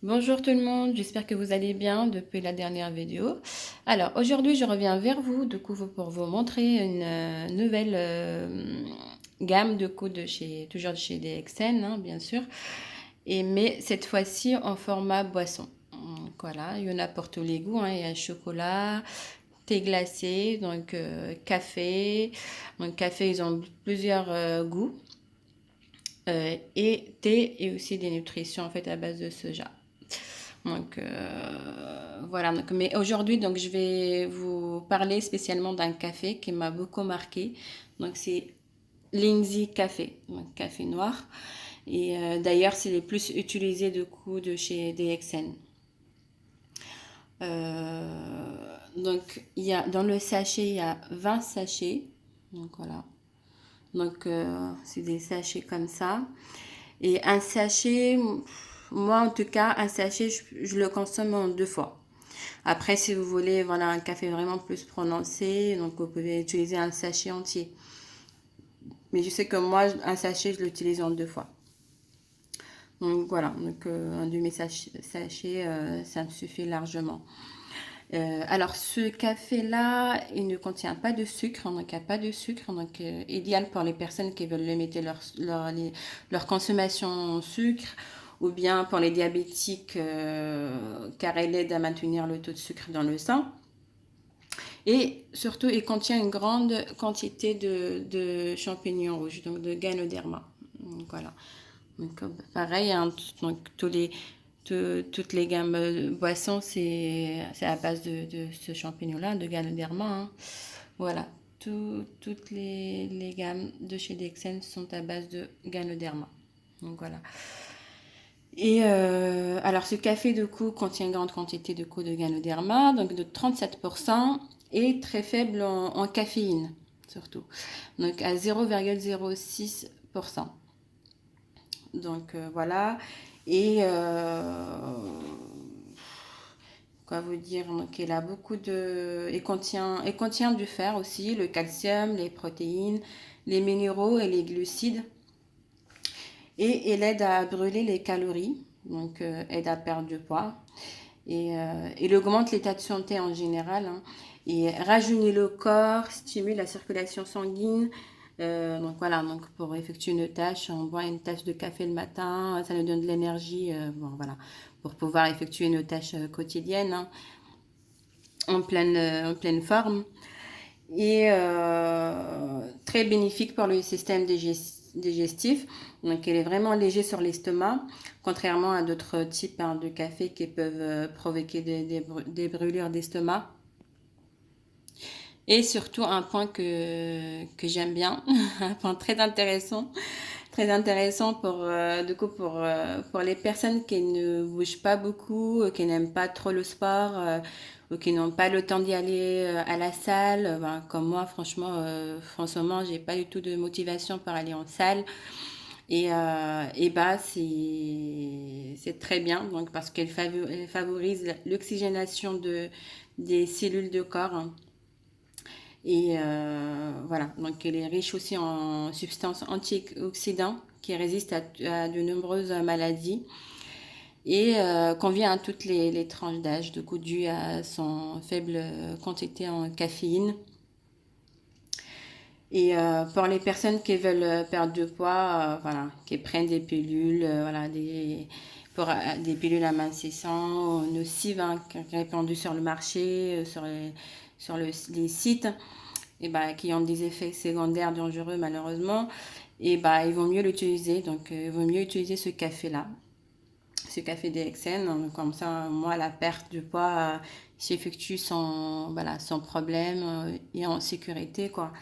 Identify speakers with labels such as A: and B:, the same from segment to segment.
A: Bonjour tout le monde, j'espère que vous allez bien depuis la dernière vidéo. Alors aujourd'hui je reviens vers vous pour vous montrer une nouvelle gamme de coups toujours de chez DXN, hein, bien sûr, mais cette fois-ci en format boisson. Donc, voilà, il y en a pour tous les goûts, hein. Il y a chocolat, thé glacé, donc café. Donc café, ils ont plusieurs goûts. Et thé et aussi des nutritions en fait à base de soja. Donc voilà. Mais aujourd'hui, donc je vais vous parler spécialement d'un café qui m'a beaucoup marqué. Donc c'est Lindsay Café, donc café noir. Et d'ailleurs, c'est les plus utilisés de coups de chez DXN. Donc dans le sachet, il y a 20 sachets. Donc voilà. Donc c'est des sachets comme ça. Et un sachet, moi en tout cas, un sachet, je le consomme en 2 fois. Après, si vous voulez, voilà, un café vraiment plus prononcé, donc vous pouvez utiliser un sachet entier. Mais je sais que moi, un sachet, je l'utilise en 2 fois. Donc voilà, donc un demi-sachet, ça me suffit largement. Alors ce café-là, il ne contient pas de sucre, donc il n'y a pas de sucre, donc idéal pour les personnes qui veulent limiter leur consommation en sucre, ou bien pour les diabétiques, car elle aide à maintenir le taux de sucre dans le sang. Et surtout, il contient une grande quantité de champignons rouges, donc de Ganoderma. Donc, voilà. Donc, pareil, hein, donc, toutes les gammes de boissons, c'est à base de ce champignon-là, de Ganoderma, hein. Voilà. Toutes les gammes de chez Dexen sont à base de Ganoderma. Donc voilà. Et alors ce café de coup contient une grande quantité de coup de Ganoderma, donc de 37%, et très faible en caféine surtout, donc à 0,06%. Donc voilà. Et quoi vous dire, donc il a beaucoup de, il contient du fer aussi, le calcium, les protéines, les minéraux et les glucides. Et il aide à brûler les calories, donc aide à perdre du poids. Et il augmente l'état de santé en général, hein. Et rajeunit le corps, stimule la circulation sanguine. Donc voilà, donc pour effectuer une tâche, on boit une tasse de café le matin, ça nous donne de l'énergie, bon voilà, pour pouvoir effectuer nos tâches quotidiennes, hein, en pleine forme. Et très bénéfique pour le système digestif. Donc, il est vraiment léger sur l'estomac, contrairement à d'autres types, hein, de café qui peuvent provoquer des brûlures d'estomac. Et surtout, un point que j'aime bien, un point très intéressant pour les personnes qui ne bougent pas beaucoup, qui n'aiment pas trop le sport, ou qui n'ont pas le temps d'y aller à la salle. Ben, comme moi, franchement, en ce moment, j'ai pas du tout de motivation pour aller en salle. Et bah, c'est très bien, donc, parce qu'elle favorise l'oxygénation des cellules de corps, hein. Et voilà, donc elle est riche aussi en substances antioxydantes qui résistent à de nombreuses maladies, et convient à toutes les tranches d'âge, de coup dû à son faible quantité en caféine. Et pour les personnes qui veulent perdre du poids, voilà, qui prennent des pilules, voilà, des pilules amincissantes, nocives, hein, répandues sur le marché, les sites, et bah, qui ont des effets secondaires dangereux malheureusement, et bah, il vaut mieux l'utiliser. Donc, il vaut mieux utiliser ce café DXN. Donc, comme ça, moi, la perte de poids s'effectue sans problème, et en sécurité, quoi.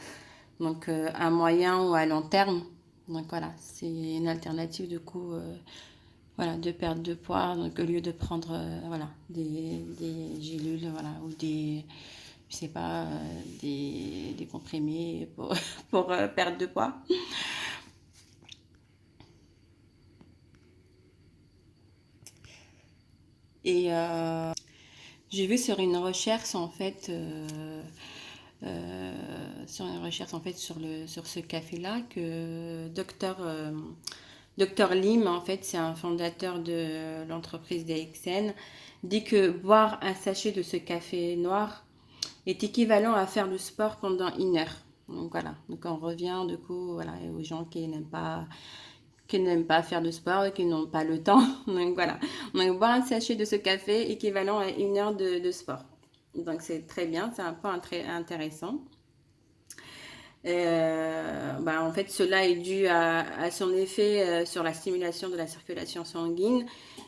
A: Donc, à moyen ou à long terme. Donc, voilà, c'est une alternative du coup, voilà, de perte de poids. Donc, au lieu de prendre, voilà, des gélules, voilà, ou je sais pas, des comprimés pour perdre de poids. Et j'ai vu sur une recherche en fait, sur ce café-là, que docteur Dr Lim, en fait, c'est un fondateur de l'entreprise DXN, dit que boire un sachet de ce café noir est équivalent à faire du sport pendant 1 heure. Donc voilà, donc on revient du coup voilà, aux gens qui n'aiment pas faire de sport, qui n'ont pas le temps. Donc voilà, donc boire un sachet de ce café équivalent à 1 heure de sport. Donc c'est très bien, c'est un point très intéressant. En fait, cela est dû à son effet sur la stimulation de la circulation sanguine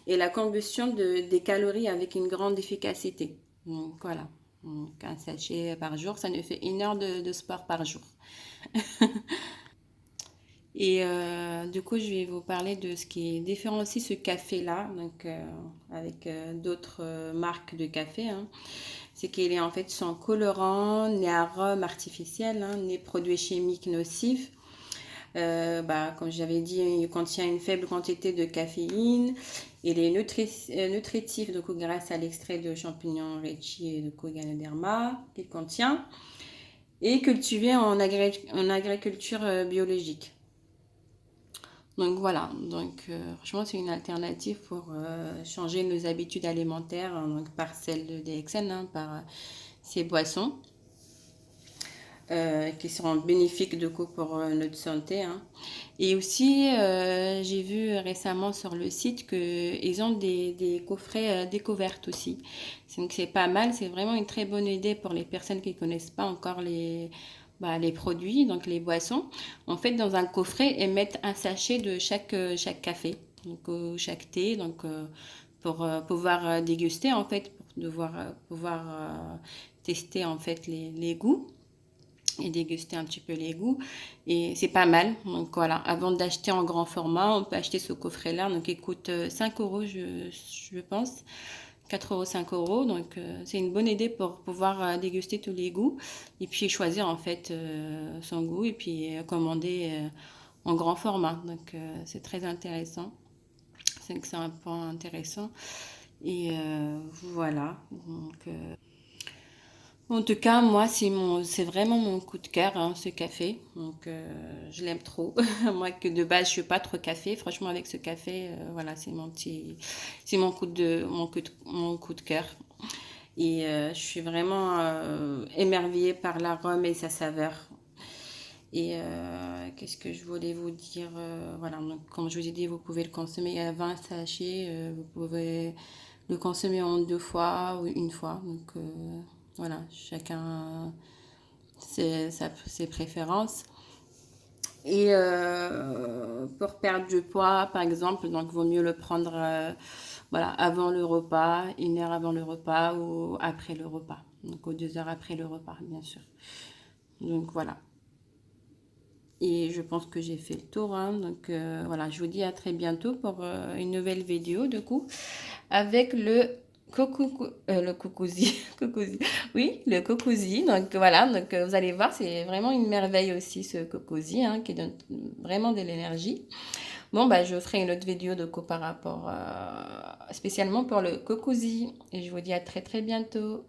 A: et la combustion des calories avec une grande efficacité. Donc voilà, donc, un sachet par jour, ça nous fait 1 heure de sport par jour. Et du coup, je vais vous parler de ce qui différencie ce café-là, donc avec d'autres marques de café, hein. C'est qu'il est en fait sans colorant, ni arôme artificiel, hein, ni produits chimiques nocifs. Comme j'avais dit, il contient une faible quantité de caféine. Il est nutritif donc, grâce à l'extrait de champignons Reishi et de Ganoderma qu'il contient et cultivé en agriculture biologique. Donc voilà, donc franchement c'est une alternative pour changer nos habitudes alimentaires hein, donc, par celle de DXN, hein, par ces boissons qui seront bénéfiques du coup pour notre santé. Hein. Et aussi j'ai vu récemment sur le site qu'ils ont des coffrets découvertes aussi. Donc c'est pas mal, c'est vraiment une très bonne idée pour les personnes qui ne connaissent pas encore les produits, donc les boissons. En fait, dans un coffret, ils mettent un sachet de chaque café, donc, chaque thé, donc pour pouvoir déguster en fait, pour pouvoir tester en fait les goûts et déguster un petit peu les goûts. Et c'est pas mal. Donc voilà, avant d'acheter en grand format, on peut acheter ce coffret-là. Donc il coûte 5 euros, je pense. 4 euros, 5 euros. Donc c'est une bonne idée pour pouvoir déguster tous les goûts. Et puis choisir en fait son goût et puis commander en grand format. Donc c'est très intéressant. C'est un point intéressant. Et voilà. Donc, en tout cas, moi, c'est vraiment mon coup de cœur, hein, ce café. Donc, je l'aime trop. Moi, que de base, je suis pas trop café. Franchement, avec ce café, voilà, c'est mon coup de cœur. Et je suis vraiment émerveillée par l'arôme et sa saveur. Et qu'est-ce que je voulais vous dire voilà, donc, comme je vous ai dit, vous pouvez le consommer à 20 sachets. Vous pouvez le consommer en 2 fois ou une fois. Donc, voilà, chacun ses préférences. Et pour perdre du poids, par exemple, donc vaut mieux le prendre voilà, avant le repas, 1 heure avant le repas ou après le repas. Donc, aux 2 heures après le repas, bien sûr. Donc, voilà. Et je pense que j'ai fait le tour. Hein. Donc, voilà, je vous dis à très bientôt pour une nouvelle vidéo, du coup, avec le cocouzi, oui, le cocouzi. Donc voilà, donc vous allez voir, c'est vraiment une merveille aussi ce cocouzi, hein, qui donne vraiment de l'énergie. Bon, bah, je ferai une autre vidéo de coup par rapport spécialement pour le cocouzi. Et je vous dis à très très bientôt.